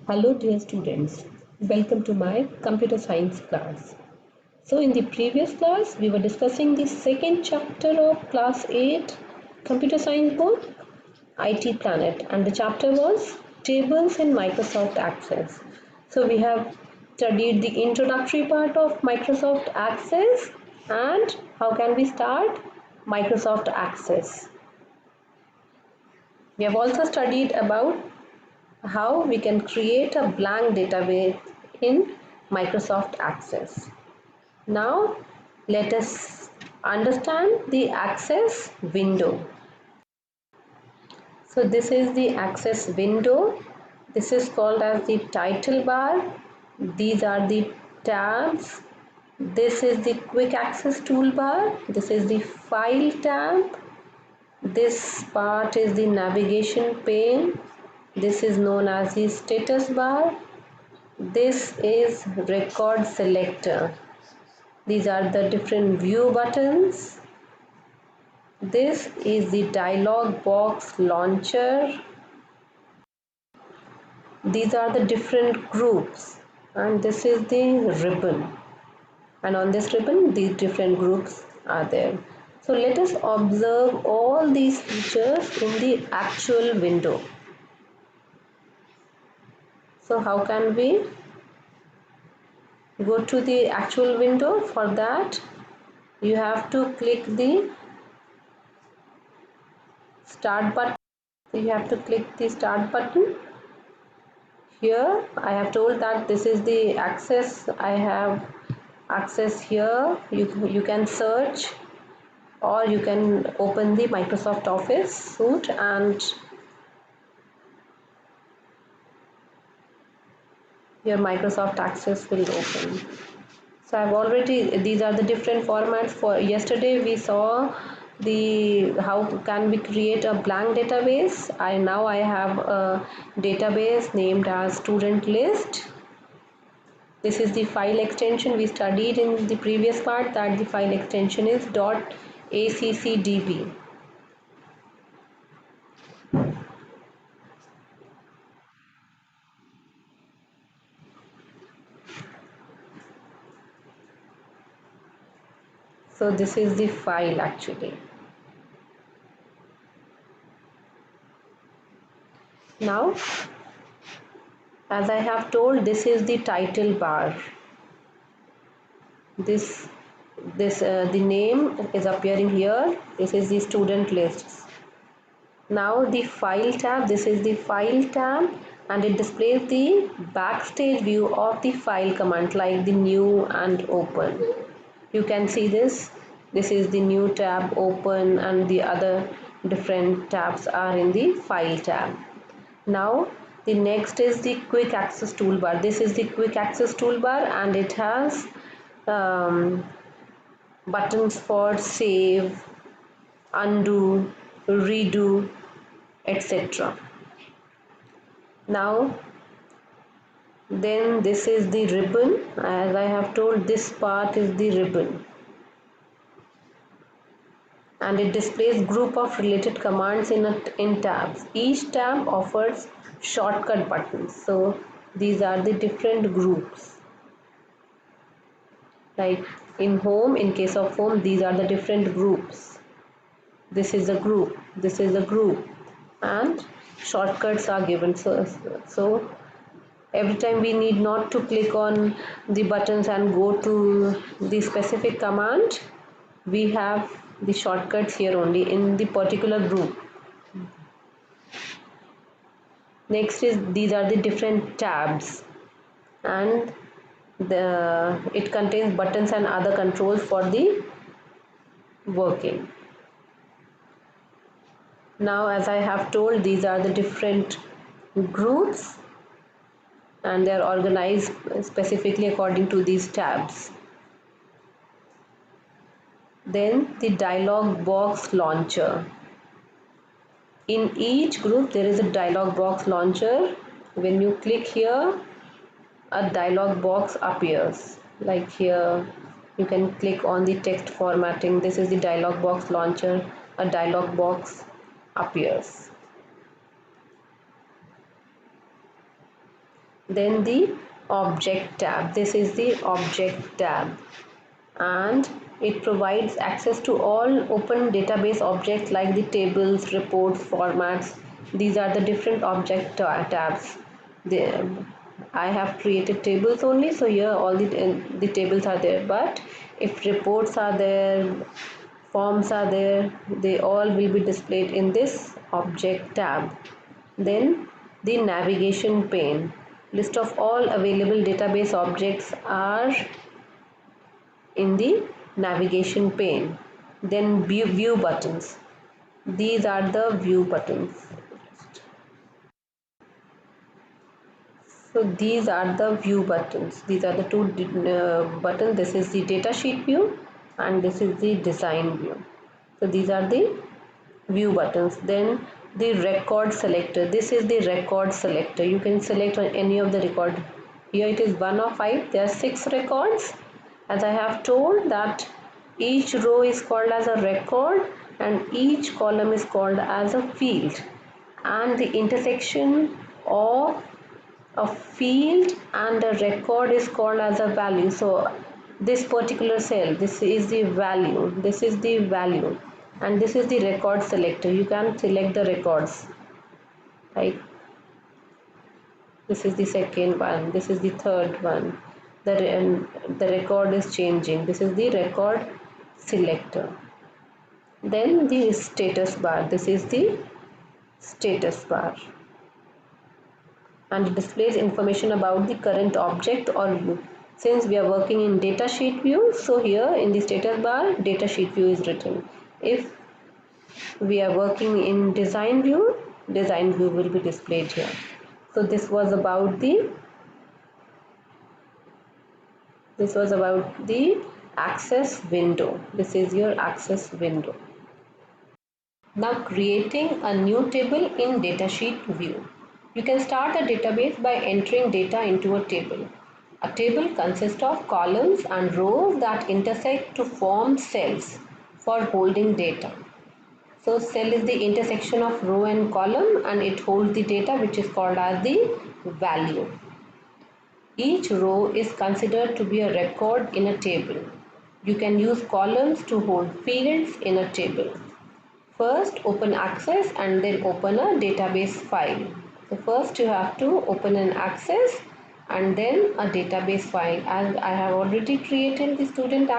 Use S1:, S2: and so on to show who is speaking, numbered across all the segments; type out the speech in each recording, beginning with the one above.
S1: Hello dear students, welcome to my computer science class. So in the previous class we were discussing the second chapter of class 8 computer science book IT Planet, and the chapter was tables in Microsoft Access. So we have studied the introductory part of Microsoft Access and how can we start Microsoft Access. We have also studied about how we can create a blank database in Microsoft Access. Now let us understand the Access window. So this is the Access window. This is called as the title bar. These are the tabs. This is the quick access toolbar. This is the file tab. This part is the navigation pane. This is known as the status bar. This is record selector. These are the different view buttons. This is the dialog box launcher. These are the different groups, and this is the ribbon, and on this ribbon these different groups are there. So let us observe all these features in the actual window. So how can we go to the actual window? For that you have to click the start button. You have to click the start button. Here I have told that this is the access. I have access here. You can search, or you can open the Microsoft Office suite and your Microsoft Access will open. So I've already, these are the different formats. For yesterday we saw the how can we create a blank database. Now I have a database named as student list. This is the file extension. We studied in the previous part that the file extension is .accdb. So this is the file actually. Now, as I have told, this is the title bar. The name is appearing here. This is the student lists. Now the file tab. This is the file tab, and it displays the backstage view of the file command like the new and open. You can see this. This is the new tab, open, and the other different tabs are in the file tab. Now the next is the quick access toolbar. This is the quick access toolbar, and it has buttons for save, undo, redo, etc. Now then this is the ribbon. As I have told, this part is the ribbon, and it displays group of related commands in tabs. Each tab offers shortcut buttons. So these are the different groups. Like in home, in case of home, these are the different groups. This is a group, this is a group, and shortcuts are given. So every time we need not to click on the buttons and go to the specific command. We have the shortcuts here only in the particular group. Next is these are the different tabs, and it contains buttons and other controls for the working. Now, as I have told, these are the different groups, and they are organized specifically according to these tabs. Then the dialog box launcher. In each group there is a dialog box launcher. When you click here, a dialog box appears. Like here you can click on the text formatting. This is the dialog box launcher. A dialog box appears. Then the object tab. This is the object tab, and it provides access to all open database objects like the tables, reports, formats. These are the different object tabs. I have created tables only, so here all the tables are there. But if reports are there, forms are there, they all will be displayed in this object tab. Then the navigation pane. List of all available database objects are in the navigation pane. Then view buttons. These are the view buttons. So these are the view buttons. These are the two buttons. This is the datasheet view and this is the design view. So these are the view buttons. Then the record selector. This is the record selector. You can select on any of the record. Here it is 1 of 5. There are 6 records. As I have told that each row is called as a record and each column is called as a field, and the intersection of a field and a record is called as a value. So this particular cell, this is the value, this is the value, and this is the record selector. You can select the records, right? This is the second one, this is the third one. The record is changing. This is the record selector. Then the status bar. This is the status bar, and it displays information about the current object or view. Since we are working in datasheet view, so here in the status bar, datasheet view is written. If we are working in design view will be displayed here. So this was about the access window. This is your access window. Now creating a new table in datasheet view. You can start a database by entering data into a table. A table consists of columns and rows that intersect to form cells for holding data. So cell is the intersection of row and column, and it holds the data, which is called as the value. Each row is considered to be a record in a table. You can use columns to hold fields in a table. First open access and then open a database file. So first you have to open an access and then a database file. As I have already created the student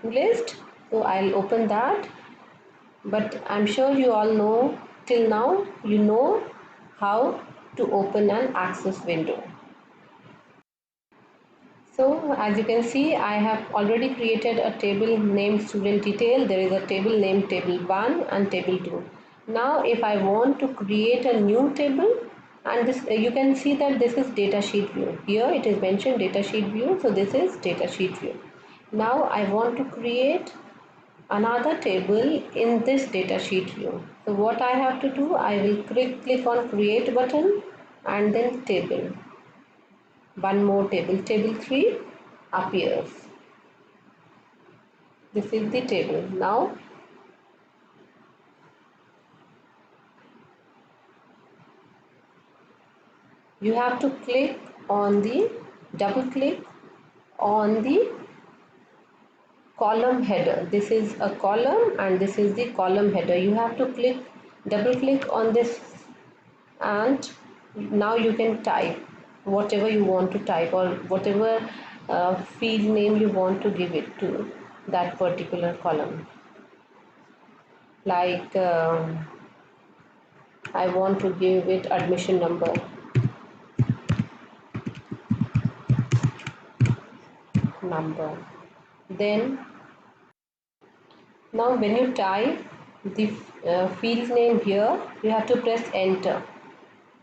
S1: list, so I'll open that. But I'm sure you all know, till now you know how to open an access window. So as you can see, I have already created a table named student detail. There is a table named table 1 and table 2. Now if I want to create a new table, and this you can see that this is datasheet view. Here it is mentioned datasheet view, so this is datasheet view. Now I want to create another table in this datasheet view. So what I have to do, I will click on create button and then table. One more table, table 3 appears. This is the table. Now you have to double click on the column header. This is a column and this is the column header. You have to double click on this, and now you can type whatever you want to type, or whatever field name you want to give it to that particular column. Like I want to give it admission number. Then now when you type the field name here, you have to press enter.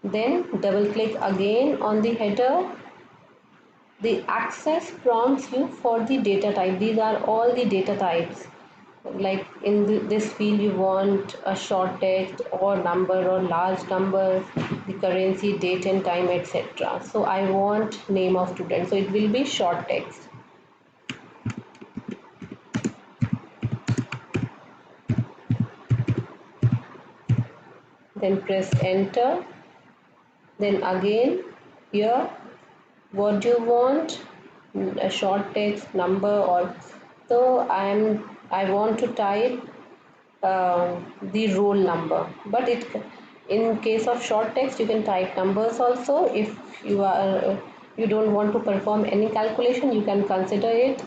S1: Then double click again on the header. The access prompts you for the data type. These are all the data types. Like in this field you want a short text or number or large number, the currency, date and time, etc. So I want name of student, so it will be short text. Then press enter. Then again here what do you want, a short text, number, or so I want to type the roll number, but it in case of short text you can type numbers also. If you are you don't want to perform any calculation, you can consider it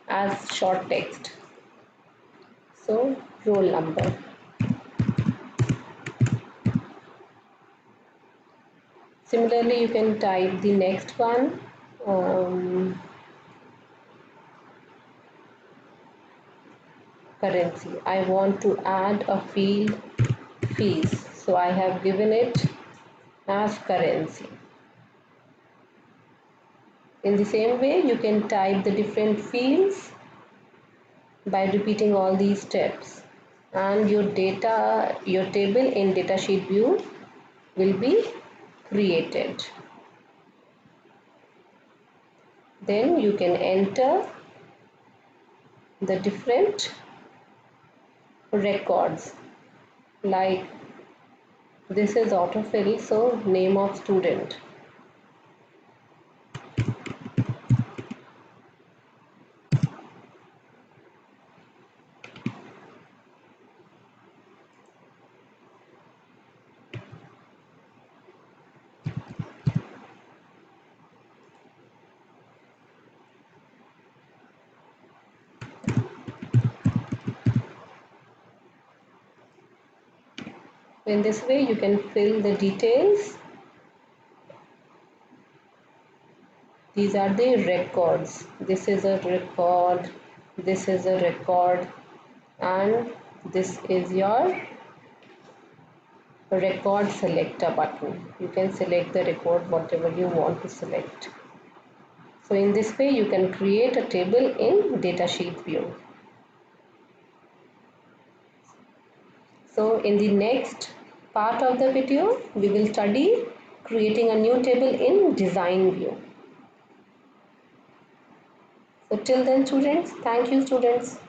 S1: as short text. So roll number. Similarly, you can type the next one. Currency. I want to add a field fees, so I have given it as currency. In the same way, you can type the different fields by repeating all these steps, and your table in datasheet view will be created. Then you can enter the different records, like this is autofill, so name of student. In this way you can fill the details. These are the records. This is a record, this is a record, and this is your record selector button. You can select the record whatever you want to select. So in this way you can create a table in datasheet view. So in the next part of the video we will study creating a new table in design view. So till then students, thank you students.